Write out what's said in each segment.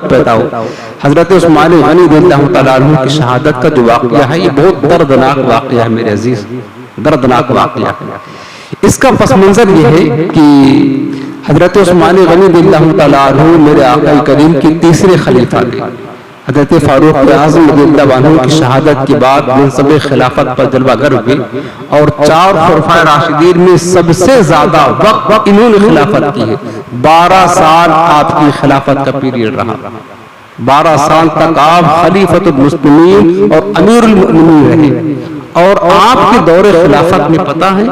पैदा हो। हजरत उस्मान गनी रज़ियल्लाहु तआला अन्हु की शहादत का जो वाक़या है, ये बहुत दर्दनाक वाक़या है मेरे अजीज, दर्दनाक वाक़या है। इसका पस मंजर ये है कि हजरत उस्मान गनी रज़ियल्लाहु तआला अन्हु मेरे आका करीम के तीसरे खलीफा थे। हजरत फारूक आज़म रज़ियल्लाहु अन्हु की शहादत के बाद मनसब खिलाफत पर जलवागर हुए और 4 खुलफाए राशिदीन में सबसे ज्यादा वक्त इन्होंने खिलाफत की है। 12 साल आपकी खिलाफत का पीरियड रहा। 12 साल तक आप खलीफतुल मुस्लिमीन और अमीरुल मुमिनीन रहे। और आपके दौरे खिलाफत में पता है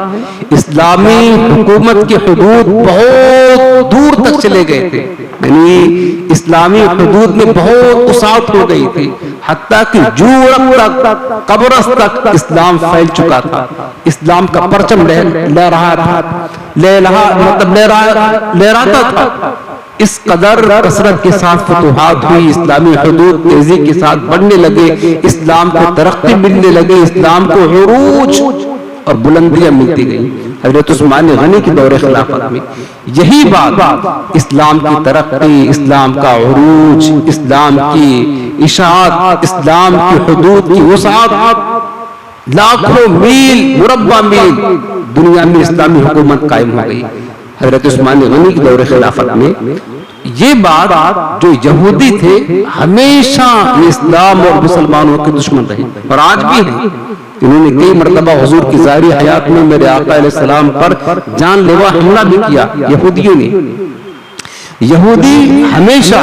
इस्लामी हुकूमत की हुदूद बहुत दूर तक चले गए थे, यानी इस्लामी हुदूद में बहुत वसाअत हो गई थी, हत्ता कि यूरोप तक, कब्रस तक इस्लाम फैल चुका था। इस्लाम का परचम लहराता था। इस कदर कसरत के साथ फतूहात हुई, इस्लामी हुदूद तेजी के साथ बढ़ने लगे, इस्लाम को तरक्की मिलने लगी, इस्लाम को उरूज और बुलंदियां मिलती गई। हजरत उस्मान गनी के दौरे खिलाफत में यही बात इस्लाम की तरक्की, इस्लाम का उरूज, इस्लाम की इशाअत, इस्लाम की हुदूद की वसाअत, लाखों मील मुरब्बा मील दुनिया में इस्लामी हुकूमत कायम हो गई। हजरत उस्मान गनी के दौरे खिलाफत में ये बात जो यहूदी थे हमेशा इस्लाम और मुसलमानों के दुश्मन रहे और आज भी हैं। इन्होंने कई मरतबा हुजूर की ज़ाहिरी हयात में मेरे आका अलैहिस्सलाम पर जानलेवा हमला भी किया यहूदियों ने। यहूदी हमेशा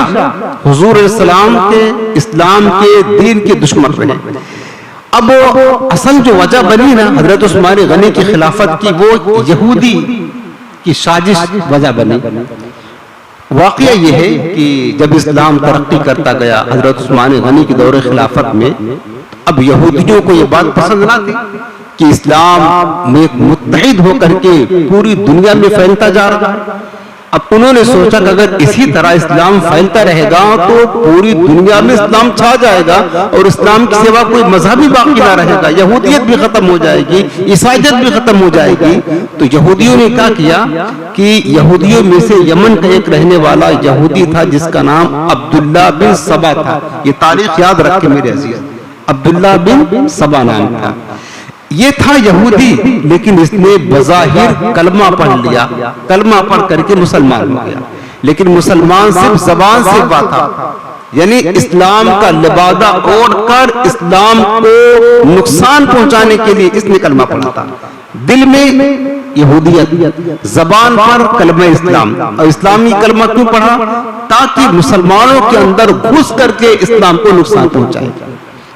हुजूर अलैहिस्सलाम के, इस्लाम के, दीन के दुश्मन रहे। अब असल जो वजह बनी ना हजरत उस्मान गनी की खिलाफत की, वो यहूदी की साजिश वजह बनी। वाकया यह है कि जब इस्लाम तरक्की करता गया हजरत उस्मान गनी के दौरे खिलाफत में, अब यहूदियों को यह बात पसंद ना थी कि इस्लाम में मुत्तहिद होकर के पूरी दुनिया में फैलता जा रहा है। अब उन्होंने सोचा कि अगर इसी तरह इस्लाम फैलता रहेगा तो पूरी दुनिया में इस्लाम छा जाएगा और इस्लाम की सिवा कोई मजहब ही बाकी ना रहेगा, यहूदियत भी खत्म हो जाएगी, ईसाईयत भी खत्म हो जाएगी। तो यहूदियों ने क्या किया कि यहूदियों में से यमन का एक रहने वाला यहूदी था जिसका नाम अब्दुल्ला बिन सबा था। ये तारीख याद रख के मेरे अजीज, अब्दुल्ला बिन सबा नाम था। ये था यहूदी, लेकिन इसने बज़ाहिर कलमा पढ़ लिया, कलमा पढ़ करके मुसलमान हो गया, लेकिन मुसलमान सिर्फ जबान से बात था, यानी इस्लाम का लिबादा ओढ़कर इस्लाम को नुकसान पहुंचाने के लिए इसने कलमा पढ़ा था। दिल में यहूदियत, जबान पर कलमा इस्लाम। और इस्लामी कलमा क्यों पढ़ा? ताकि मुसलमानों के अंदर घुस करके इस्लाम को नुकसान पहुंचाए।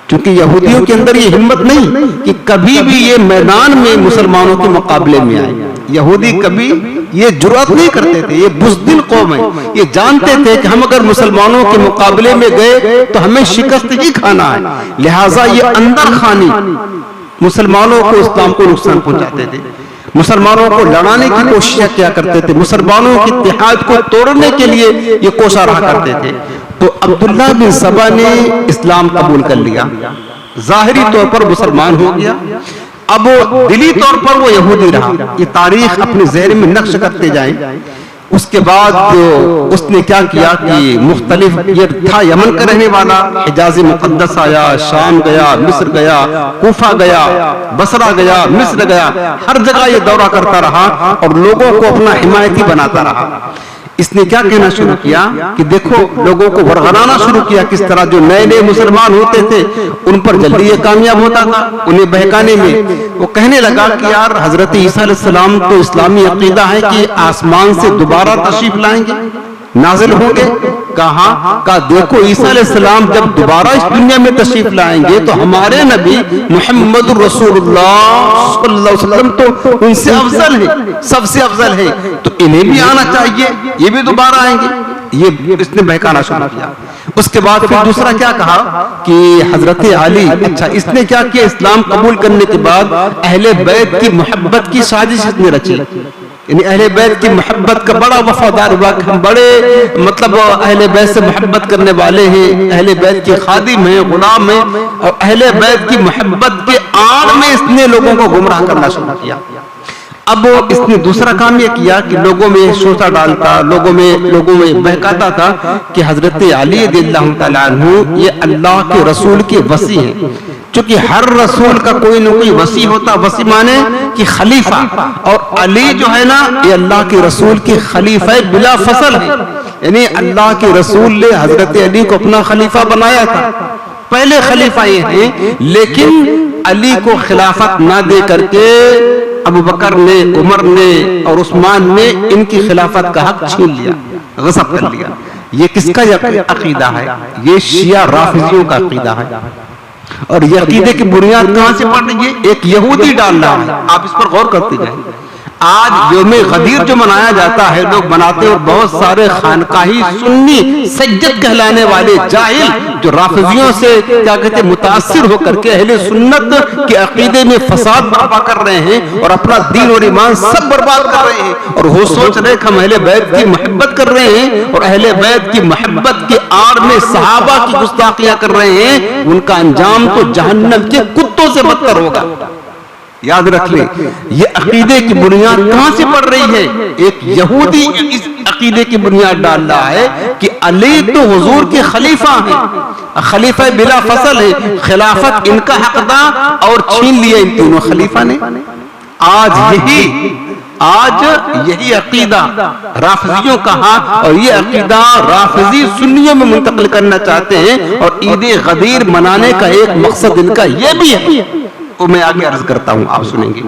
क्योंकि यहूदियों के अंदर ये हिम्मत नहीं कि कभी भी ये मैदान में मुसलमानों के मुकाबले में आए। यहूदी कभी ये जुर्रत नहीं करते थे, ये बुज़दिल कौम है। ये जानते थे कि हम अगर मुसलमानों के मुकाबले में गए तो हमें शिकस्त ही खाना है, लिहाजा ये अंदर खानी मुसलमानों को, इस्लाम को नुकसान पहुंचाते थे, मुसलमानों को लड़ाने की कोशिश किया करते थे, मुसलमानों के इत्तेहाद को तोड़ने के लिए ये कोशा रहा करते थे। तो अब्दुल्ला बिन सबा ने इस्लाम कबूल कर लिया, जाहिरी तौर पर मुसलमान हो गया। अब दिली तौर पर वो यहूदी रहा। ये तारीख अपने ज़हन में नक्श करते जाएं। उसके बाद उसने क्या किया कि मुख्तलिफ, ये था यमन का रहने वाला, हिजाज़ मुक़द्दस आया, शाम गया, मिस्र गया, कूफा गया, बसरा गया, मिस्र गया, हर जगह ये दौरा करता रहा और लोगों को अपना हिमायती बनाता रहा। इसने क्या कहना शुरू किया कि देखो, लोगों को वरगलाना शुरू किया, किस तरह जो नए नए मुसलमान होते थे उन पर जल्दी ये कामयाब होता था उन्हें बहकाने में। वो कहने लगा कि यार हजरत ईसा अलैहिस्सलाम तो इस्लामी अकीदा है कि आसमान से दोबारा तशरीफ लाएंगे, नाजिल होंगे। कहा देखो ईसा अलैहिस्सलाम जब दोबारा इस दुनिया में तशरीफ लाएंगे तो हमारे नबी मुहम्मदुर रसूलुल्लाह सल्लल्लाहु अलैहि वसल्लम तो उनसे अफजल है, सबसे अफजल है, तो इन्हें भी आना चाहिए, ये भी दोबारा आएंगे। ये इसने बहकाना शुरू किया। उसके बाद फिर दूसरा क्या कहा कि हजरत अली, अच्छा इसने क्या किया, इस्लाम कबूल करने के बाद अहले बैत की मोहब्बत की साजिश इसने रची। यानी अहले बैत की मोहब्बत का बड़ा वफादार हुआ, हम बड़े मतलब अहले बैत से मोहब्बत करने वाले हैं, अहले बैत के खादिम हैं, गुलाम हैं, और अहले बैत की मोहब्बत के आड़ में इसने लोगों को गुमराह करना शुरू किया। अब इसने दूसरा काम यह किया कि लोगों में सोचा डालता, लोगों में बहकाता था कि हजरत अली रज़ियल्लाहु ताला अन्हु ये अल्लाह के रसूल के वसी हैं। क्योंकि हर रसूल का कोई न कोई वसी होता, वसी माने कि खलीफा, और अली जो है ना ये अल्लाह के रसूल के खलीफा बिला फसल है। यानी अल्लाह के रसूल ने हजरत अली को अपना खलीफा बनाया था, पहले खलीफा ये हैं। लेकिन अली को खिलाफत ना दे करके अबू बकर ने, उमर ने और उस्मान ने इनकी खिलाफत का हक छीन लिया, गसब कर लिया। ये किसका अकीदा है? ये शिया राफिजियों का अकीदा है। और ये अकीदे की बुनियाद कहां से पड़ रही है? एक यहूदी डाल रहा है। आप इस पर गौर करते जाएं। आज यौमे गदीर जो मनाया जाता है, लोग मनाते हैं, और बहुत सारे खानकाही सुन्नी सज्जद कहलाने वाले जाहिल जो राफिजियों से क्या कहते हैं मुतासिर होकर के अहले सुन्नत के अकीदे में फसाद बर्पा कर रहे हैं और अपना दीन और ईमान सब बर्बाद कर रहे हैं। और वो सोच रहे कि हम अहले बैत की मोहब्बत कर रहे हैं और अहले बैत की मोहब्बत के आड़ में सहाबा की गुस्ताखियां कर रहे हैं। उनका अंजाम तो जहन्नम के कुत्तों से बदतर होगा। याद रख ले, ये अकीदे की बुनियाद कहां से पड़ रही है? एक यहूदी इस अकीदे की बुनियाद डाल रहा है कि अली तो हुजूर के खलीफा हैं, खलीफा बिला फसल है, खिलाफत इनका हक था और छीन लिया इन तीनों खलीफा ने। आज यही अकीदा राफिजियों का है और ये अकीदा राफिजी सुन्नियों में मुंतकिल करना चाहते हैं। और ईद गदीर मनाने का एक मकसद इनका ये भी है, वो मैं आगे अर्ज करता हूं, आप सुनेंगे।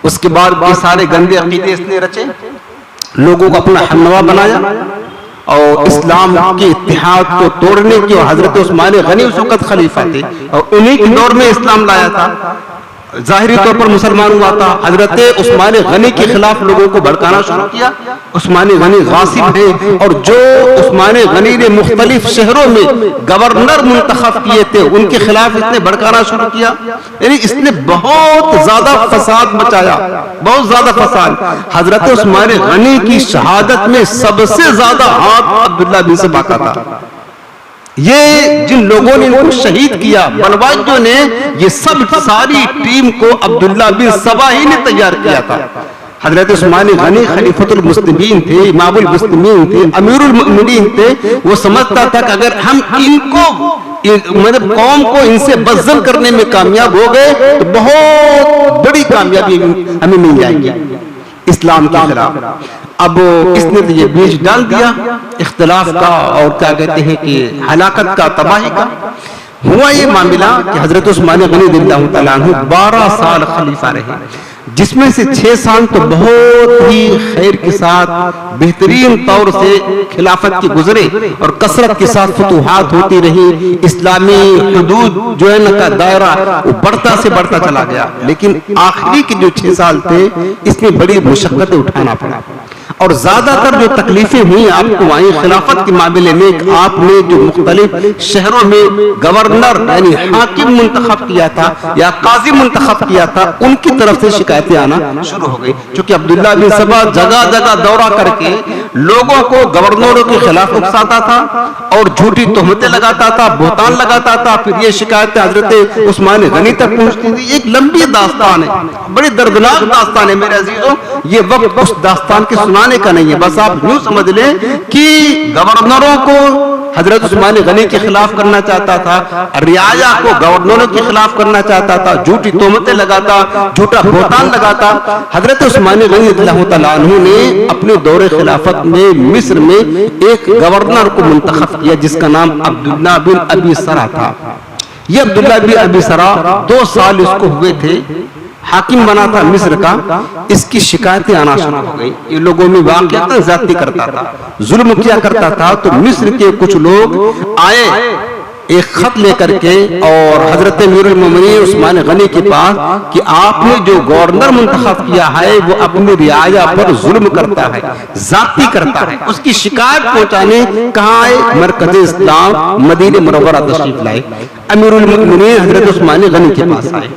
उसके बाद ये सारे गंदे अकीदे इसने रचे, लोगों को अपना हमनवा बनाया और इस्लाम के इत्तेहाद को तोड़ने की। और हजरत उस्मान गनी उस वक्त खलीफा थे और उन्हीं के दौर में इस्लाम लाया था, जाहिरी तौर पर मुसलमान हुआ था। हजरत उस्मान गनी के खिलाफ लोगों को भड़काना शुरू किया। उस्मान गनी गासिब है और जो उस्मान गनी ने मुख्तलिफ शहरों में गवर्नर मुंतखब किए थे उनके खिलाफ इसने भड़काना शुरू किया। यानी इसने बहुत ज्यादा फसाद मचाया, बहुत ज्यादा फसाद। हजरत उस्मान गनी की शहादत में सबसे ज्यादा हाथ अब्दुल्ला बिन सबा का था। ये जिन लोगों ने इनको शहीद किया, बलवाइयों ने, ये सब सारी टीम को अब्दुल्ला बिन सबा ही ने तैयार किया था। हजरत उस्मान गनी खलीफतुल मुस्लिमीन थे, इमामुल मुस्लिमीन थे, अमीरुल मुमिनीन थे। वो समझता था कि अगर हम इनको मतलब कौम को इनसे बज़्ज़ल करने में कामयाब हो गए तो बहुत बड़ी कामयाबी हमें मिल जाएगी इस्लाम के खिलाफ। अब इसने तो ये बीज डाल दिया इख्तिलाफ का और क्या कहते हैं कि हलाकत का, तबाही का। हुआ ये मामला कि हजरत उस्मान गनी रज़ियल्लाहु ताला अन्हु 12 साल खलीफा रहे, जिसमें से 6 साल तो बहुत ही खैर के साथ बेहतरीन तौर से खिलाफत के गुजरे और कसरत के साथ फतूहात होती रही। इस्लामी हुदूद जो है ना का दायरा वो बढ़ता से बढ़ता चला गया। लेकिन आखिरी के जो 6 साल थे इसमें बड़ी मुशक्कतें उठाना पड़ा और ज्यादातर जो तकलीफें हुई आपको आई खिलाफत के मामले में। आपने जो मुख्तलिफ शहरों में गवर्नर यानी हाकिम मुंतखब किया था या काजी मुंतखब किया था, उनकी तरफ से शिकायतें आना शुरू हो गई। क्योंकि अब्दुल्ला बिन सबा जगह जगह दौरा करके लोगों को गवर्नरों के खिलाफ उकसाता था और झूठी तोहमतें लगाता था, बोहतान लगाता था। फिर ये शिकायतें हजरत उस्मान गनी तक पहुंचती थी। एक लंबी दास्तान है, बड़ी दर्दनाक दास्तान है मेरे अजीजों। ये वक्त उस दास्तान के सुनाने का नहीं है, बस आप यूं समझ लें कि गवर्नरों को हजरत उस्मान गनी के खिलाफ करना चाहता था, रियाया को गवर्नरों के खिलाफ करना चाहता था, झूठी तोहमतें लगाता, झूठा बोहतान लगाता। हजरत उस्मान गनी रज़ियल्लाहु ताला अन्हु ने अपने दौरे खिलाफत में मिस्र में एक गवर्नर को मुंतखब किया जिसका नाम अब्दुल्ला बिन अबी सरा था। ये अब्दुल्ला बिन अबी सरा 2 साल इसको हुए थे, हाकिम बना था मिस्र का। इसकी शिकायतें आना शुरू हो गई। ये लोगों में वाक़ई ज़्यादती करता था, जुल्म किया करता था। तो मिस्र के कुछ लोग आए एक खत लेकर के और हजरत अमीरुल मोमिनीन उस्मान गनी के पास कि आपने जो गवर्नर मुंतखब किया है वो अपनी रियाया पर जुल्म करता है, ज़्यादती करता है। उसकी शिकायत पहुंचाने कहाँ आए? मरकज़ इस्लाम मदीने मुनव्वरा तशरीफ लाए। अमीरुल मोमिनीन हजरत उस्मान गनी के पास आए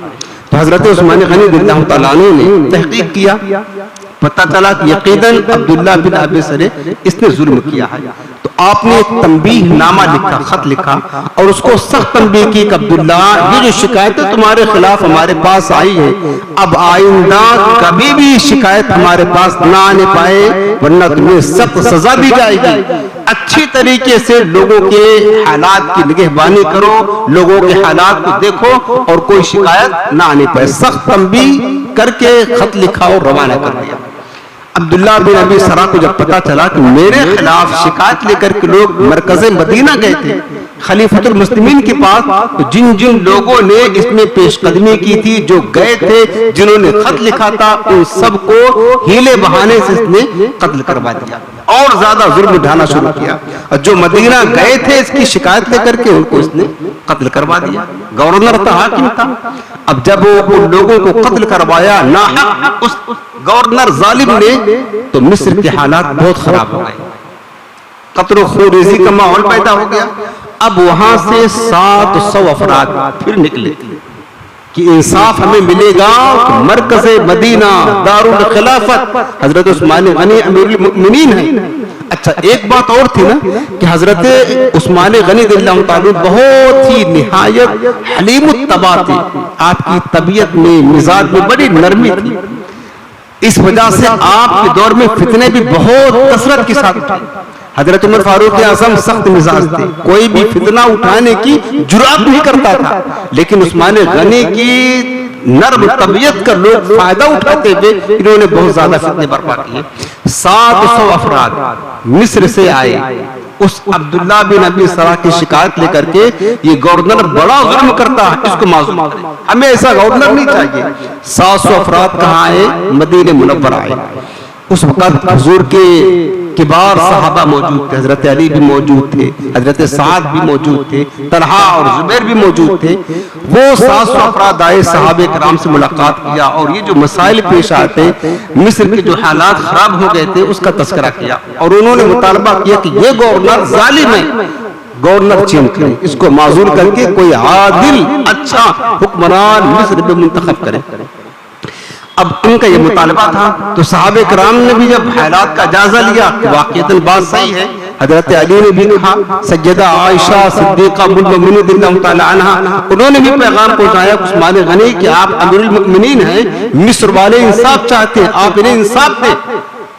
तो हजरत उस्मान गनी रज़ियल्लाहु ताला अन्हु ने तहकीक किया, पता चला कि यकीनन अब्दुल्ला बिन अबी सरे इसने जुल्म किया है। तो आपने एक तंबीह नामा लिखा, खत लिखा और उसको सख्त तंबीह की कि अब्दुल्ला, ये जो शिकायतें तुम्हारे खिलाफ हमारे पास आई है, अब आइंदा कभी भी शिकायत हमारे पास ना आने पाए, वरना तुम्हें सख्त सजा दी जाएगी। अच्छी तरीके से लोगों के हालात की निगहबानी करो, लोगों के हालात को देखो और कोई शिकायत ना आने पाए। सख्त तंबीह करके खत लिखा और रवाना कर दिया। अब्दुल्ला बिन अबी सरा को जब पता चला कि मेरे खिलाफ शिकायत लेकर के लोग मरकज़े मदीना गए थे खलीफतुल मुस्लिमीन के पास, तो जिन जिन लोगों ने इसमें पेशकदमी की थी, जो गए थे, जिन्होंने खत लिखा था, उन सबको हीले बहाने से इसने कत्ल करवा दिया और ज्यादा जुल्म ढाना शुरू किया। और जो मदीना गए थे इसकी शिकायत लेकर के, उनको इसने कत्ल करवा दिया। गवर्नर था, हाकिम था। अब जब वो उन लोगों को कत्ल करवाया नाहक उस गवर्नर जालिम ने, तो मिस्र के हालात बहुत खराब हो गए, कत्ल खूरेजी का माहौल पैदा हो गया। अब वहां से 700 अफराद फिर निकले कि इंसाफ हमें मिलेगा। तो मरकज़े मदीना दारुल खिलाफत हजरत उस्मान गनी अमीरुल मोमिनीन है। अच्छा, एक बात और थी ना कि हजरत उस्मान गनी रज़ियल्लाहु ताला बहुत ही निहायत हलीमुत तबा थे, आपकी तबीयत में, मिजाज में बड़ी नरमी थी। इस वजह से आपके दौर में फितने भी बहुत कसरत के साथ उठे। हजरत उमर फारूक आज़म सख्त मिजाज थे, कोई भी फितना उठाने की जुर्अत नहीं करता था, लेकिन उस्मान गनी की नर्म तबीयत का लोग फायदा उठाते हुए इन्होंने बहुत ज्यादा फितने बर्पा किए। 700 अफराद मिस्र से आए उस अब्दुल्ला बिन अबी सरा की शिकायत लेकर के, ये गवर्नर बड़ा जुल्म करता है, इसको मासूम करें, हमें ऐसा गवर्नर नहीं चाहिए। 700 अफराद कहाँ आए? मदीने मुनव्वरा आए। उस वक्त हुजूर के किबार सहाबा मौजूद थे, हजरत अली भी मौजूद थे, हजरत साद भी मौजूद थे, तलहा और जुबैर भी मौजूद थे। वो 700 अफराद आए, सहाबे किराम से मुलाकात किया और ये जो मसाइल पेश आते, मिस्र के जो हालात खराब हो गए थे, उसका तस्करा किया और उन्होंने मुतालबा किया कि ये गवर्नर जालिम है, गवर्नर चेंज करें, इसको माजूल करके कोई आदिल अच्छा हुक्मरान मिस्र में मुंतखब करें। अब इनका ये मुतालबा था, तो सहाबे किराम ने भी जब हालात का जायजा लिया कि वाकईतन बात सही है, हजरत अली ने भी कहा, सैयदा आयशा सिद्दीका उम्मुल मोमिनीन रज़ियल्लाहु ताला अन्हा, उन्होंने भी पैगाम पहुंचाया उस्मान गनी कि आप अमीरुल मोमिनीन हैं, मिस्र वाले इंसाफ चाहते हैं, आप इन्हें इंसाफ दें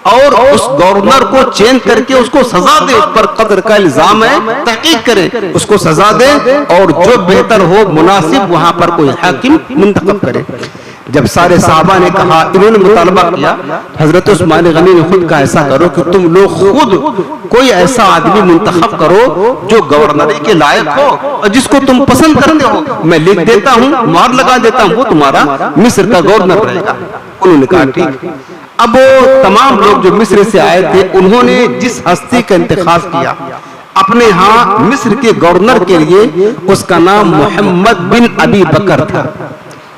और उस गवर्नर को चेंज करके उसको सजा दे, पर कत्ल का इल्जाम है, तहकीक करें, उसको सजा दे और जो बेहतर हो मुनासिब वहां पर कोई हाकिम मुंतखब करे। जब सारे साहबा ने कहा, इन्होंने मुतालबा किया, हजरत उस्मान गनी ने खुद कहा, ऐसा करो कि तुम लोग खुद कोई ऐसा आदमी मुंतखब करो जो गवर्नरी के लायक हो और जिसको तुम पसंद करते हो, मैं लिख देता हूँ, मार लगा देता हूँ, वो तुम्हारा मिस्र का गवर्नर रहेगा। उन्होंने कहा ठीक। अब वो तमाम लोग जो मिस्र से आए थे, उन्होंने जिस हस्ती का इंतखाब किया अपने यहाँ मिस्र के गवर्नर के लिए, उसका नाम मोहम्मद बिन अबी बकर था।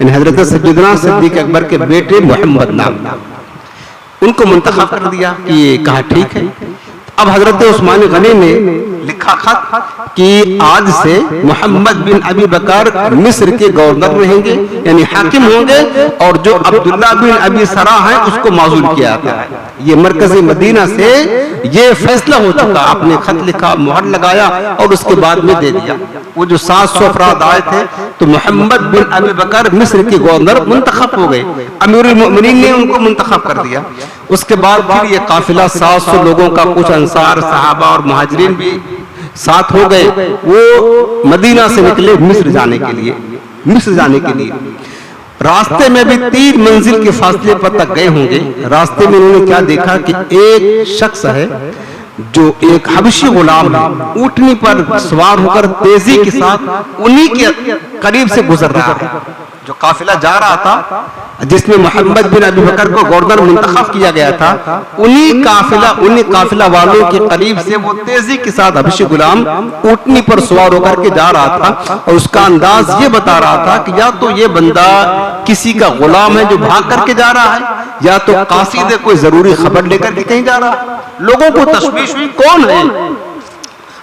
हजरत सैयदना सिद्दीक अकबर के बेटे मोहम्मद नाम, उनको मुंतखब कर दिया कि ये कहा ठीक है। अब हजरत उस्मान गनी ने लिखा खत कि आज से मोहम्मद बिन अबी बकर मिस्र के गवर्नर रहेंगे, यानी हाकिम होंगे, और जो अब्दुल्ला बिन अबी सरा है उसको माजूल किया जाता है। ये मरकज़ी मदीना से ये फैसला हो चुका। आपने खत लिखा, मुहर लगाया और उसके बाद में दे दिया। वो जो 700 अफराद आए थे, तो मोहम्मद बिन अबी बकर मिस्र के गवर्नर मुंतखब हो गए, अमीरुल मोमिनीन ने उनको मुंतखब कर दिया। उसके बाद फिर ये काफिला 700 लोगों का, कुछ अंसार सहाबा और मुहाजिरीन भी साथ हो गए, वो मदीना से निकले मिस्र जाने के लिए। मिस्र जाने के लिए रास्ते में भी 3 मंजिल के फासले पर तक गए होंगे। रास्ते में उन्होंने क्या देखा कि एक शख्स है जो एक हबशी गुलाम है, ऊँटनी पर सवार होकर तेजी के साथ उन्हीं के करीब से गुजर रहा है। जो काफिला जा रहा था, जिसमें मोहम्मद बिन अबी बकर को गवर्नर मुंतखब किया गया था, उन्हीं काफिला वालों के करीब से वो तेजी के साथ हबशी गुलाम ऊँटनी पर सवार होकर के जा रहा था और उसका अंदाज ये बता रहा था कि या तो ये बंदा किसी का गुलाम है जो भाग करके जा रहा है, या तो कासिद कोई जरूरी खबर लेकर के कहीं जा रहा है। लोगों को तशवीश हुई कौन है।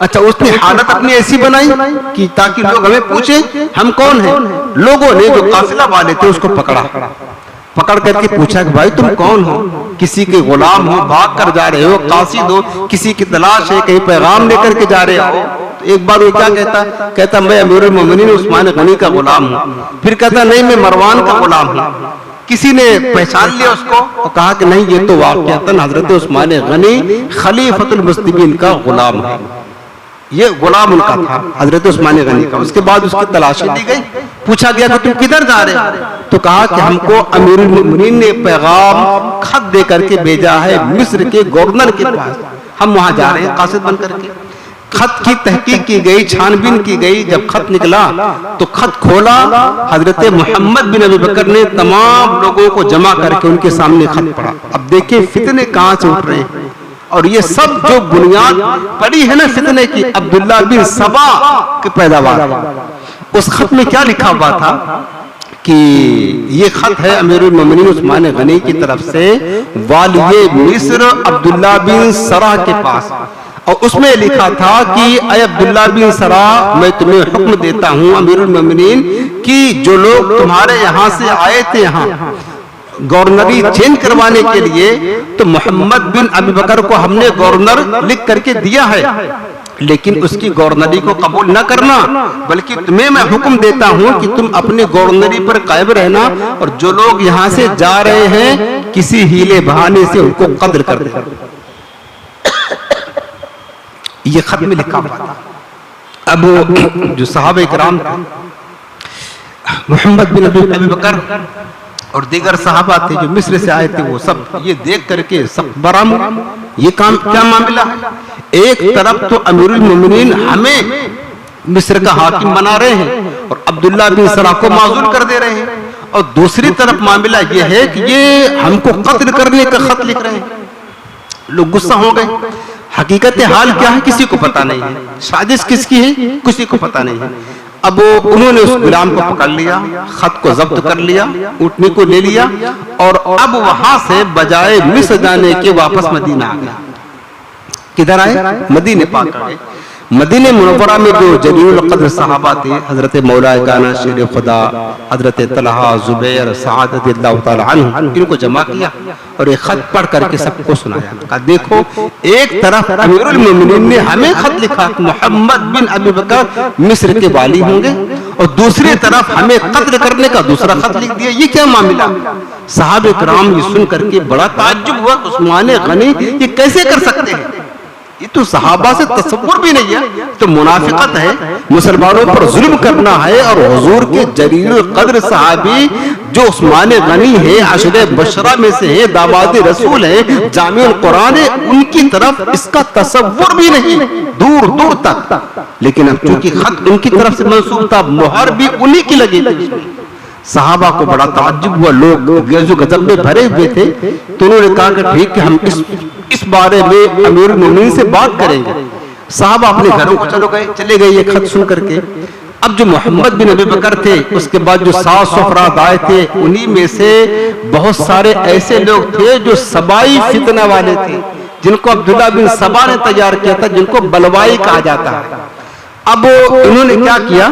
अच्छा, उसने हालत अपनी ऐसी बनाई कि ताकि लोग हमें पूछे हम कौन हैं। लोगों ने, जो काफिला वाले थे, उसको पकड़ करके पूछा कि भाई तुम कौन हो, किसी के गुलाम हो, भाग कर जा रहे हो, कासिद हो, किसी की तलाश है, कहीं पैगाम लेकर के जा रहे हो। तो एक बार वो क्या कहता मैं अमीरुल मोमिनीन उस्मान गनी का गुलाम हूँ। फिर कहता नहीं मैं मरवान का गुलाम हूँ। किसी ने पहचान लिया उसको और कहा कि नहीं ये तो वाक़अतन हजरत उस्मान गनी खलीफतुल मुस्लिमीन का गुलाम है, ये गुलाम उनका था हजरत उस्मान गनी का। उसके बाद उसकी तलाशी दी गई, पूछा गया कि तुम किधर जा रहे हो, तो कहा कि हमको अमीरुल मोमिनीन ने पैगाम खत दे करके भेजा है मिस्र के गवर्नर के पास, हम वहां जा रहे हैं कासिद बन करके। खत की तहकीक की गई, छानबीन की गई। जब खत निकला तो खत खोला, हजरत मोहम्मद बिन अबी बकर ने तमाम लोगों को जमा करके उनके सामने खत पढ़ा। अब देखिए फितने कहां से उठ रहे हैं, और ये सब जो बुनियाद पड़ी है ना फितने की, अब्दुल्ला बिन सबा की पैदावार। उस खत में क्या लिखा हुआ था कि ये खत है अमीरुल मोमिनीन उस्मान गनी की तरफ से वालिये मिस्र अब्दुल्ला बिन सरा के पास, और उसमें लिखा था कि अय अब्दुल्ला बिन सरा, मैं तुम्हें हुक्म देता हूं अमीरुल मोमिनीन कि जो लोग तुम्हारे यहां से आए थे यहाँ गवर्नरी चेंज करवाने के लिए, तो मोहम्मद बिन अबी बकर को हमने गवर्नर लिख करके दिया है, लेकिन उसकी गवर्नरी को कबूल न करना, बल्कि तुम्हें मैं हुक्म देता हूं कि तुम अपनी गवर्नरी पर कायम रहना, और जो लोग यहाँ से जा रहे हैं किसी हीले बहाने से उनको कत्ल कर देना। ये खत में लिखा हुआ था। अब जो सहाबा इकराम थे, मोहम्मद बिन अबी बकर और दीगर सहाबा थे जो मिस्र से आए थे, वो सब ये देख करके सब बराम, ये काम क्या मामला है। एक तरफ तो अमीरुल मोमिनीन हमें मिस्र का हाकिम बना रहे हैं और अब्दुल्ला बिन सरा को माजूल कर दे रहे हैं, और दूसरी तरफ मामला ये है कि ये हमको कत्ल करने का खत लिख रहे हैं। लोग गुस्सा हो गए। हकीकत हाल क्या है किसी को पता नहीं है, साजिश किसकी है किसी को पता नहीं है। अब उन्होंने उस गुलाम को पकड़ लिया, खत को जब्त कर लिया, ऊँटनी को ले लिया, और अब वहां से बजाय मिस्र जाने के वापस मदीना आ गए। किधर आए? मदीने पाक आ गए। मदीने मुनव्वरा में जो जलीलुल क़द्र सहाबा थे, हजरत मौलाए काना शेर खुदा हजरत तलहा जुबैर साद रज़ियल्लाहु तआला अन्हु, इनको जमा किया और एक खत पढ़ करके सबको सुनाया। कहा देखो, एक तरफ अमीरुल मोमिनीन ने हमें खत लिखा मोहम्मद बिन अबी बकर मिस्र के वाली होंगे, और दूसरी तरफ हमें कत्ल करने का दूसरा खत लिख दिया। ये क्या मामला? सहाबे किराम ये सुन करके बड़ा ताज्जुब हुआ, उस्मान गनी ये कैसे कर सकते हैं, ये तो सहाबा से तसव्वुर भी नहीं है, तो मुनाफिकत है, मुसलमानों पर जुल्म करना है। और हुजूर के जलीलुल क़द्र सहाबी जो उस्मान गनी है, अशरे बशरा में से है, दामाद रसूल है, जामिउल कुरान है, उनकी तरफ इसका तसव्वुर भी नहीं दूर दूर तक। लेकिन अब चूंकि खत उनकी तरफ से मंसूब था, मोहर भी उन्हीं की लगी थी। सहाबा को बड़ा ताज्जुब हुआ, लोग गैज़ो गज़ब में भरे हुए थे, तो उन्होंने कहा कि ठीक है हम इस बारे में अमीरुल मोमिनीन से बात करेंगे। सहाबा अपने घरों को चले गए ये खत सुन करके। अब जो मोहम्मद बिन अबी बकर थे, उसके बाद जो 700 अफराद आए थे, उन्हीं में से बहुत सारे ऐसे लोग थे जो सबाई फितना वाले थे, जिनको अब्दुल्ला बिन सबा ने तैयार किया था, जिनको बलवाई कहा जाता है। अब इन्होंने क्या किया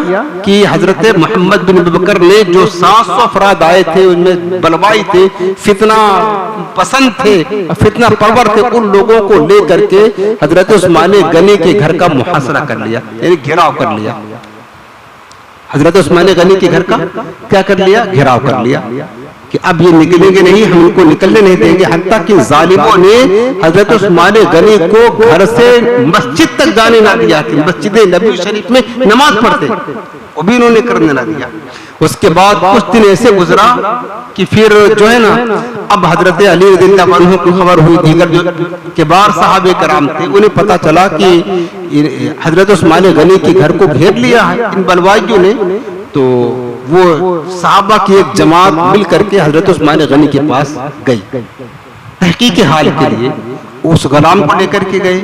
कि हजरत मोहम्मद बिन अबी बकर ने जो 700 अफराद आए थे, उनमें बलवाई थे, फितना पसंद थे, फितना परवर थे, उन लोगों को लेकर के हजरत उस्मान गनी के घर का मुहासरा कर लिया, यानी घेराव कर लिया। हजरत उस्मान गनी के घर का क्या कर लिया? घेराव कर लिया कि अब ये निकलेंगे नहीं, हम इनको निकलने नहीं देंगे। हत्ता कि जालिमों ने हजरत उस्मान गनी को घर से मस्जिद तक जाने ना दिया कि मस्जिद नबी शरीफ में नमाज पढ़ते, वो भी इन्होंने करने ना दिया। उसके बाद कुछ दिन ऐसे गुजरा कि फिर जो है ना, अब हजरत अली रज़ियल्लाहु अन्हु की खबर हुई, दीगर जो किबार साहबे कराम थे उन्हें पता चला कि हजरत उस्मान गनी के घर को घेर लिया है इन बलवाइयों ने। तो वो सहाबा की एक जमात मिल करके हजरत उस्मान गनी के पास गई तहकीक हाल के लिए। उस गुलाम को लेकर के गए,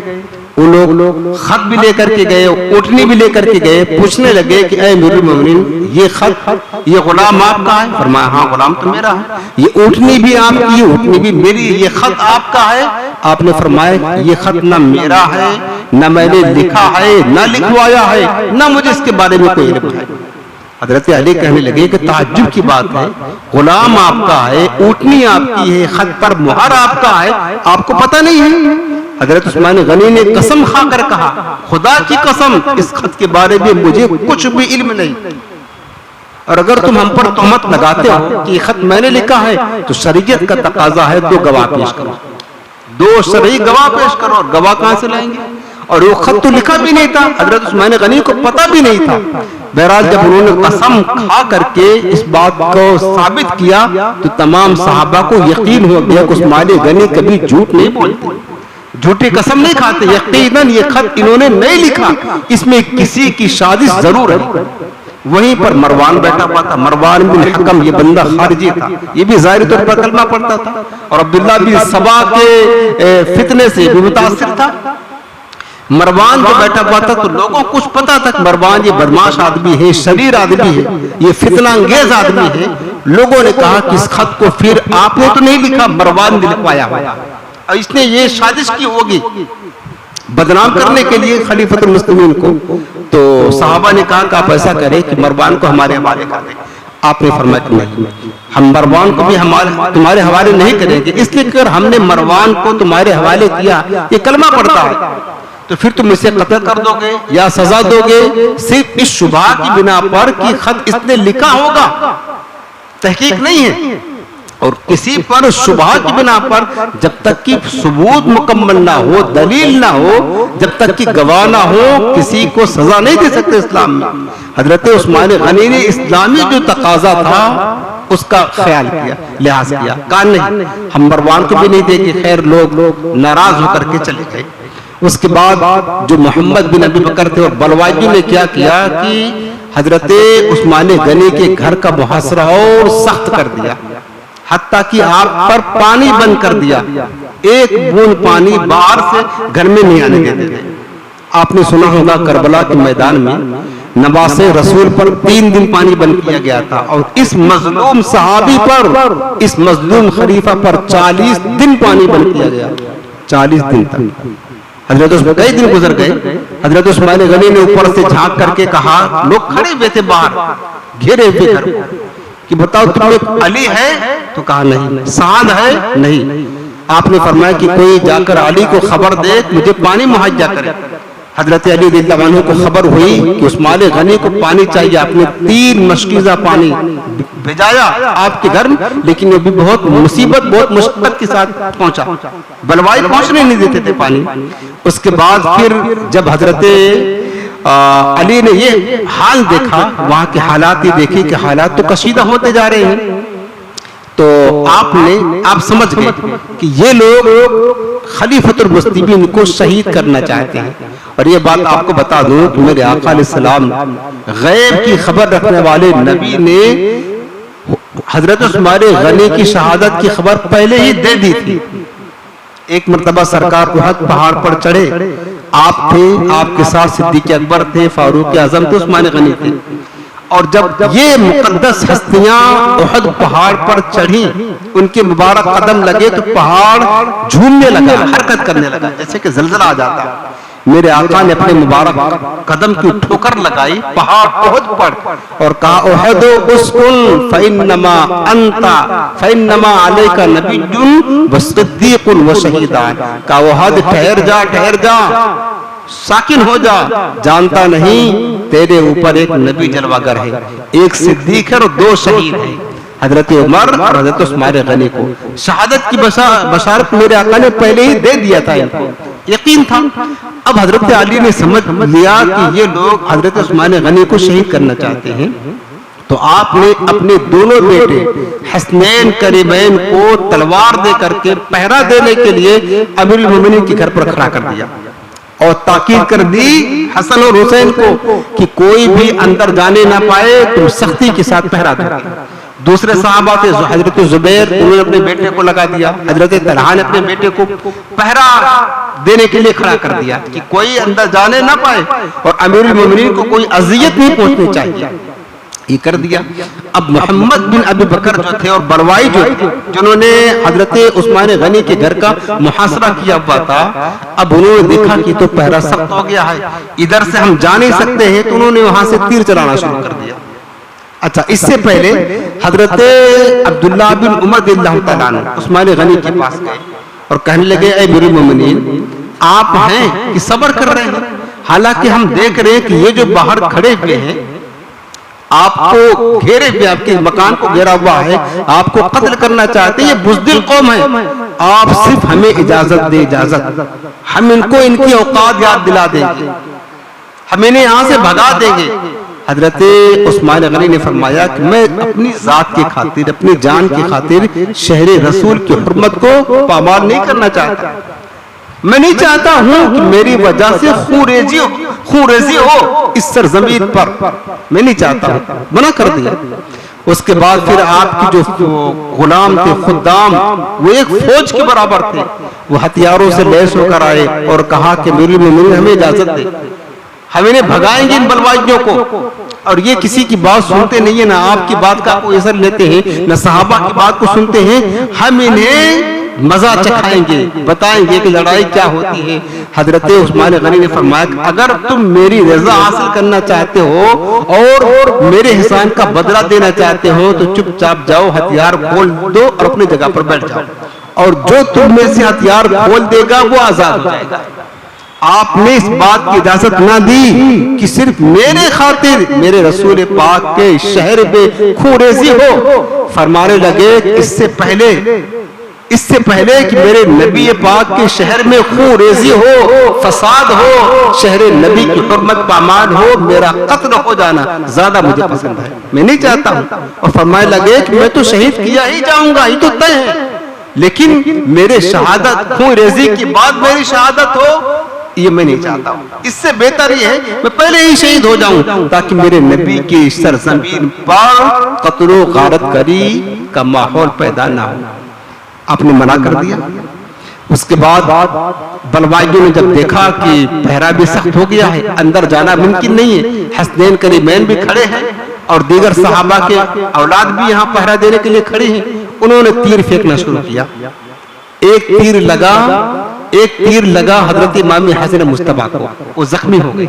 वो लोग खत भी लेकर के गए, ऊँटनी भी लेकर के गए, पूछने लगे कि ऐ अमीरुल मोमिनीन ये खत, ये गुलाम आपका है? फरमाया हाँ गुलाम तो मेरा है। ये ऊँटनी भी आपकी, ऊँटनी भी मेरी, ये खत आपका है? आपने फरमाया ये खत न मेरा है, न मैंने लिखा है, न लिखवाया है, न मुझे इसके बारे में कोई इल्म है। हजरत अली कहने लगे कि ताज्जुब की बात है, गुलाम आपका है, ऊँटनी आपकी है, खत पर मुहर आपका है, आपको पता नहीं है? हजरत उस्मान गनी ने कसम खाकर कहा, खुदा की कसम, इस खत के बारे में मुझे कुछ भी इल्म नहीं, और अगर तुम हम पर तोहमत लगाते हो कि खत मैंने लिखा है तो शरीयत का तकाजा है, दो गवाह पेश करो, दो शरई गवाह पेश करो। और गवाह कहां से लाएंगे? और वो खत तो लिखा भी नहीं था, हजरत उस्मान गनी को पता भी नहीं था। बहरहाल जब उन्होंने कसम खा करके इस बात को साबित किया तो तमाम सहाबा को यकीन हो गया कि उस्मान गनी कभी झूठ नहीं बोलते, झूठी कसम नहीं खाते। यकीनन ये खत इन्होंने नहीं लिखा, इसमें किसी की साजिश जरूर है। वहीं पर मरवान बैठा हुआ था, मरवान बिन हकम, ये बंदा खारिजी था, ये भी ज़ाहिर तौर पर कलमा पढ़ता था और अब्दुल्लाह बिन सबा के फितने से भी मुतासिर था। मरवान जो बैठा हुआ था तो लोगों को कुछ पता था कि मरवान ये बदमाश आदमी है, शरीर आदमी है, ये फितना अंगेज आदमी है। लोगों ने कहा कि इस खत को फिर आपने तो नहीं लिखा, मरवान ने लिखवाया और इसने ये साजिश की होगी बदनाम करने के लिए खलीफतुल मुस्लिमीन को। तो साहबा ने कहा कि आप ऐसा करें कि मरवान को हमारे हवाले कर दें। आपने फरमाया कि नहीं, हम मरवान को भी तुम्हारे हवाले नहीं करेंगे, इसलिए अगर हमने मरवान को तुम्हारे हवाले किया, ये कलमा पढ़ता है, तो फिर तुम इसे कत्ल कर दोगे या सजा दोगे सिर्फ इस शुबा की बिना पर कि खत इसने लिखा होगा, तहकीक नहीं है। और किसी पर शुबहा की बिना पर जब तक कि सबूत मुकम्मल ना हो, दलील ना हो, जब तक कि गवाह ना हो, किसी को सजा नहीं दे सकते इस्लाम में। हजरत उस्मान गनी ने इस्लामी जो तकाजा था उसका ख्याल किया, लिहाज किया, कहा नहीं हम मरवान को भी नहीं देंगे। खैर लोग नाराज होकर के चले गए। उसके बाद जो मोहम्मद बिन अबी बकर थे और बलवाजी ने क्या किया कि हजरत उस्मान गनी के घर का मुहासरा और सख्त कर दिया, हत्ता कि आप पर पानी बंद कर दिया, एक बूंद पानी बाहर से घर में नहीं आने देते थे। आपने सुना होगा करबला के मैदान में नवासे रसूल पर 3 दिन पानी बंद किया गया था और इस मजलूम सहाबी पर, इस मजलूम खलीफा पर 40 दिन पानी बंद किया गया, 40 दिन तक। हजरत उसमें कई दिन गुजर गए। हजरत उस्मान गनी ने ऊपर से झांक करके कहा, लोग खड़े हुए थे बाहर घेरे हुए घर कि बताओ तुम्हें अली है? तो कहा नहीं। साद है? नहीं। आपने फरमाया कि कोई जाकर अली को खबर दे, मुझे पानी मुहैया करे। हजरत अली रज़ियल्लाहु अन्हु को खबर हुई कि उस्मान गनी को पानी चाहिए। आपने 3 मशकीज़ा पानी भेजाया आपके घर में, लेकिन वो भी बहुत मुसीबत, बहुत मुश्किल के साथ पहुंचा। बलवाई पहुंचने नहीं देते थे पानी। उसके बाद फिर जब हजरत अली ने ये हाल देखा, वहां के हालात ही देखे कि हालात तो कशीदा होते जा रहे हैं, तो आप समझ गए कि ये लोग खलीफतुल मुस्लिमीन को शहीद करना चाहते हैं। और ये बात आपको बता दूं कि मेरे आका अलैहिस्सलाम गैब की खबर रखने वाले नबी ने हजरत उस्मान गनी की शहादत की खबर पहले ही दे दी थी। एक मर्तबा सरकार उहद पहाड़ पर चढ़े, आप थे, आपके साथ सिद्दीक़ अकबर थे, फारूक आज़म थे, उस्मान गनी थे। और जब ये मुकद्दस हस्तियां उहद पहाड़ पर चढ़ी, उनके मुबारक कदम लगे तो पहाड़ झूमने लगा, हरकत करने लगा, जैसे कि ज़लज़ला आ जाता। मेरे आका ने अपने मुबारक कदम की ठोकर लगाई पहाड़ उहद पर और कहा, उहद उस्कुन फइन्नमा अंता फइन्नमा अलैका नबिय्युन व सिद्दीकुन व शहीदान। कहा उहद ठहर जा, ठहर जा, साकिन हो जा, जानता नहीं तेरे ऊपर एक नबी जलवागर है, एक सिद्दीक है और 2 शहीद हैं, हजरत उमर और हजरत उस्मान गनी को शहादत की बशारत मेरे आका ने पहले ही दे दिया था, इनको यकीन था। अब हजरत अली ने समझ लिया कि ये लोग हजरत उस्मान गनी को शहीद करना चाहते हैं, तो आपने अपने दोनों बेटे हसनैन करीमैन को तलवार दे करके पहरा देने के लिए अमीरुल मोमिनीन के घर पर खड़ा कर दिया और ताकीद कर दी हसन और हुसैन को कि कोई भी अंदर जाने ना पाए, तुम सख्ती के साथ पहरा दो। दूसरे साहबा थे हजरत जुबैर, उन्होंने अपने बेटे को लगा दिया। हजरत तलहा ने अपने बेटे को पहरा देने के लिए खड़ा कर दिया कि कोई अंदर जाने ना पाए और अमीरुल मोमिनीन को कोई अजियत नहीं पहुंचनी चाहिए, ये कर दिया। अब मोहम्मद बिन अबी बकर जो थे और बलवाई जो थे, जिन्होंने हजरत उस्मान गनी के घर का मुहासरा किया हुआ था, अब उन्होंने देखा कि तो पहरा सख्त हो गया है, इधर से हम जा नहीं सकते हैं, तो उन्होंने वहां से तीर चलाना शुरू कर दिया। अच्छा, इससे पहले हजरत अब्दुल्ला बिन उमर रज़ियल्लाहु तआला अन्हु उस्मान गनी के पास गए और कहने लगे, ऐ अमीरुल मोमिनीन, आप हैं कि सब्र कर रहे हैं? हालांकि हम देख रहे हैं कि ये जो बाहर खड़े हुए हैं, आपको घेरे हुए, आपके मकान को घेरा हुआ है, आपको कत्ल करना चाहते हैं, ये बुज़दिल कौम है। आप सिर्फ हमें इजाजत दे, इजाजत, हम इनको इनकी औकात याद दिला देंगे, हम इन्हें यहाँ से भगा देंगे। हजरत उस्मान गनी ने फरमाया कि मैं अपनी जात की खातिर, अपनी जान की खातिर शहरे रसूल की हुर्मत को पामाल नहीं करना चाहता। मैं नहीं चाहता हूं कि मेरी वजह से खूरेजी हो इस सरजमीन पर, मैं नहीं चाहता हूं, मना कर दिया। उसके बाद फिर आपकी जो गुलाम थे, खुद्दाम, वो एक फौज के बराबर थे, वो हथियारों से लैस होकर आए और कहा कि मेरी मोमिन हमें इजाजत दे, हम इन्हें भगाएंगे इन बलवाइयों को। और ये किसी की बात सुनते नहीं है, ना आपकी बात का कोई असर लेते हैं, ना सहाबा की बात को सुनते हैं। हम इन्हें मजा चखाएंगे, बताएंगे कि लड़ाई क्या होती है। हजरत उस्मान गनी ने फरमाया, अगर तुम मेरी रजा हासिल करना चाहते हो और मेरे एहसान का बदला देना चाहते हो तो चुपचाप जाओ, हथियार खोल दो और अपनी जगह पर बैठ जाओ, और जो तुम में से हथियार खोल देगा वो आजाद हो जाएगा। आपने इस बात की इजाजत ना दी कि सिर्फ मेरे खातिर मेरे रसूल पाक के शहर में खूरेजी हो। फरमाने लगे, इससे पहले कि मेरे नबी पाक के शहर में खूरेजी हो, फसाद हो, शहर नबी की हुर्मत पामाल हो, मेरा कत्ल हो जाना ज्यादा मुझे पसंद है, मैं नहीं चाहता हूं। और फरमाने लगे कि मैं तो शहीद किया ही जाऊंगा, ये तो तय है, लेकिन मेरे शहादत, खूरेजी के बाद मेरी शहादत हो, ये मैं नहीं चाहता हूं। इससे बेहतर ये है मैं पहले ही शहीद हो जाऊं, ताकि मेरे नबी की सरजमीन पर कत्लो गारत करी का माहौल पैदा ना हो। आपने मना कर दिया। उसके बाद बलवाइयों ने जब देखा कि पहरा भी सख्त हो गया है, अंदर जाना मुमकिन नहीं है, हसनैन करीमैन भी खड़े हैं और दीगर सहाबा के औलाद भी यहाँ पहरा देने के लिए खड़े हैं, उन्होंने तीर फेंकना शुरू किया। एक तीर लगा हजरत इमाम हसन मुस्तफा को, वो जख्मी हो गए।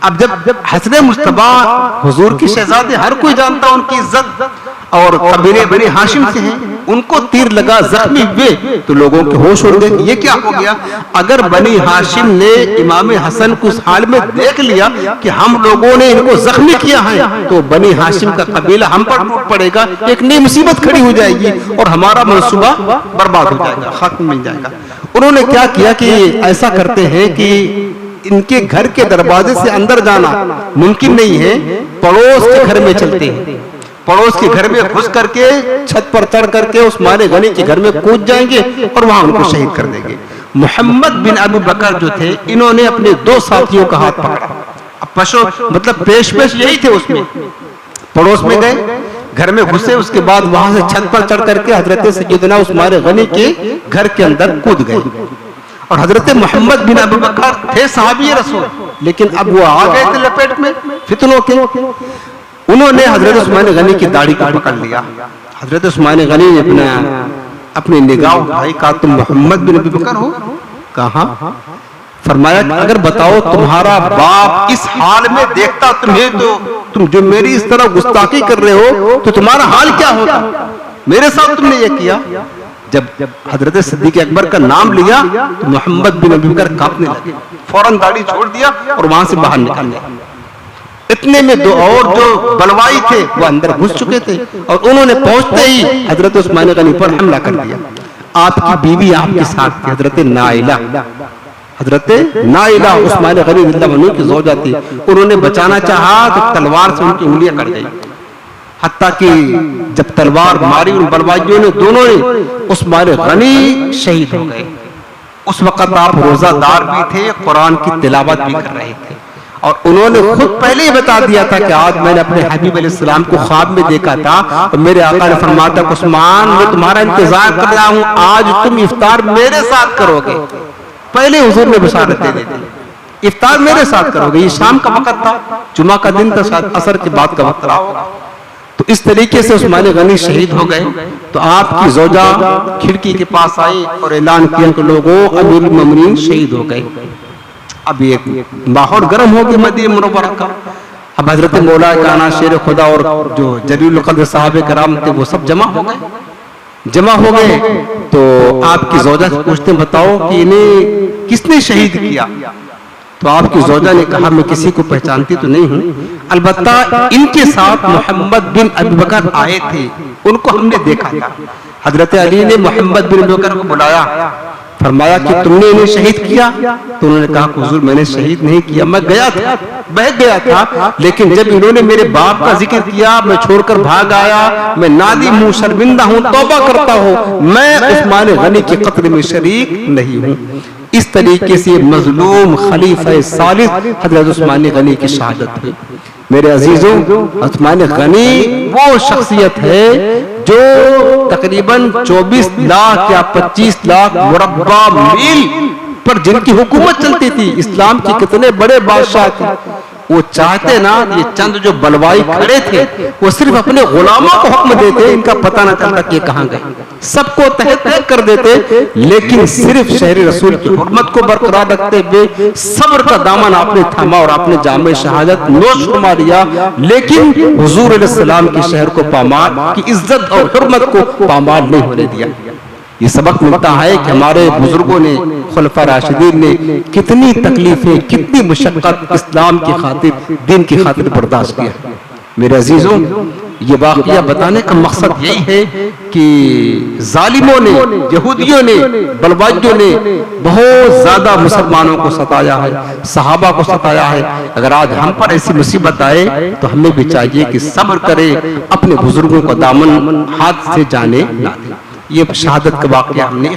अब जब हसन मुस्तफा हुजूर की शहजादे, हर कोई जानता उनकी इज्जत, और कबीले बनी हाशिम से हैं, उनको तीर लगा, जख्मी हुए, तो लोगों के होश उड़ गए, ये क्या हो गया। अगर बनी हाशिम ने इमाम हसन को उस हाल में देख लिया कि हम लोगों ने इनको जख्मी किया है, तो बनी हाशिम का कबीला हम पर टूट पड़ेगा, एक नई मुसीबत खड़ी हो जाएगी और हमारा मनसूबा बर्बाद हो जाएगा, खत्म मिल जाएगा। उन्होंने क्या किया कि ऐसा करते हैं कि इनके घर के दरवाजे से अंदर जाना मुमकिन नहीं है, पड़ोस के घर में चलते हैं, पड़ोस के घर में घुस करके छत पर चढ़ करके उस्मान गनी के घर में कूद जाएंगे और वहां उनको शहीद कर देंगे। मोहम्मद बिन अबू बकर जो थे, इन्होंने अपने दो साथियों का हाथ पकड़ा, मतलब पेश यही थे, उसमें पड़ोस में गए, घर में घुसे, उसके बाद वहां से छत पर चढ़ करके हजरत सैयदना उस्मान गनी के घर के अंदर कूद गए। और हजरत मोहम्मद बिन अबू बकर थे सहाबी रसूल, लेकिन अब वो आ गए थे लपेट में फितनों के। उन्होंने हजरत उस्मान गनी की दाढ़ी को पकड़ लिया। हजरत उस्मान गनी ने अपनी निगाह उठाई, कहा तुम मोहम्मद बिन अबू बकर हो? कहा। फरमाया अगर बताओ तुम्हारा बाप इस हाल में देखता तुम्हें, तो तुम जो मेरी इस तरह गुस्ताखी कर रहे हो तो तुम्हारा हाल क्या होता, मेरे साथ तुमने ये किया। जब हजरत सिद्दीक अकबर का नाम लिया तो मोहम्मद बिन अबू बकर कांपने लगे, फौरन दाढ़ी छोड़ दिया और वहां से बाहर निकल गए। इतने में दो और जो बलवाई थे वो अंदर घुस चुके थे और उन्होंने पहुंचते ही हजरत उस्मान गनी पर हमला कर दिया। आपकी बीवी आपके साथ थी, हजरत नाइला उस्मान गनी रज़ियल्लाहु अन्हु की ज़ौजा थी। उन्होंने बचाना चाहा तो तलवार से उनकी उंगलियां कट गई, हत्ता कि जब तलवार मारी उन बलवाइयों ने, दोनों ने, उस्मान गनी शहीद हो गए। उस वक्त आप रोजादार भी थे, कुरान की तिलावत भी कर रहे थे, और उन्होंने खुद पहले ही बता दिया था कि आज मैंने अपने हबीब अलैहिस्सलाम को ख्वाब में देखा था और मेरे आका ने फरमाया था उस्मान मैं तुम्हारा इंतजार कर रहा हूं, आज तुम इफ्तार मेरे साथ करोगे। पहले हुजूर ने बशारत दे दी थी, इफ्तार मेरे साथ करोगे। ये शाम का वक्त था, जुमा का दिन था, असर के बाद का वक्त रहा होगा। तो इस तरीके से उस्मान गनी शहीद हो गए। तो आपकी ज़ौजा खिड़की के पास आई और ऐलान किया कि लोगों अमीरुल मोमिनीन शहीद हो गए। अब ये माहौल गर्म हो गया मदीना मुनव्वरा का। अब हजरत मौला काना शेर खुदा और जो जलील क़द्र साहब कराम थे वो सब जमा हो गए। तो आपकी ज़ौजा से पूछते, बताओ कि इन्हें किसने शहीद किया? तो आपकी ज़ौजा ने कहा, मैं किसी को पहचानती तो नहीं हूँ, अलबत्ता इनके साथ मोहम्मद बिन अबू बकर आए थे, उनको हमने देखा था। हजरत अली ने मोहम्मद बिन अबू बकर को बुलाया, फरमाया कि तुमने इन्हें शहीद किया? तो उन्होंने कहा, हुजूर मैंने शहीद नहीं किया, मैं गया था, बहक गया था, लेकिन जब इन्होंने मेरे बाप का जिक्र किया मैं छोड़कर भाग आया, मैं नादिम हूँ, शर्मिंदा हूँ, तौबा करता हूँ, मैं उस्मान गनी के कत्ल में शरीक नहीं हूँ। इस तरीके से मजलूम खलीफा सालिस हजरत उस्मान गनी की शहादत है। मेरे अजीजों, उस्मान गनी वो शख्सियत है जो तकरीबन 24 लाख या 25 लाख मुरब्बा मील पर जिनकी हुकूमत चलती थी, इस्लाम की कितने बड़े बादशाह थे, वो चाहते ना, ये चंद जो बलवाई खड़े थे वो सिर्फ अपने गुलामों को हुक्म देते, इनका पता न चलता कि कहां गए, सबको तह तह कर देते, लेकिन सिर्फ शहर रसूल की हुर्मत को बरकरार रखते हुए सब्र का दामन आपने थामा और आपने जामे शहादत नोश फरमा लिया, लेकिन हुजूर अलैहि सलाम के शहर को पामाल की इज्जत और हुर्मत को पामाल नहीं होने दिया। ये सबक मिलता है कि हमारे बुजुर्गों ने, खुलफा राशिदीन ने कितनी तकलीफें, कितनी मुशक्कत इस्लाम की खातिर, दीन की खातिर बर्दाश्त किया। मेरे अजीजों, ये वाक़या बताने का मकसद यही है कि जालिमों ने, यहूदियों ने, बलवाइयों ने बहुत ज्यादा मुसलमानों को सताया है, सहाबा को सताया है। अगर आज हम पर ऐसी मुसीबत आए तो हमें भी चाहिए कि सब्र करें, अपने बुजुर्गों का दामन हाथ से जाने ना दें। ये शहादत का वाक़या हमने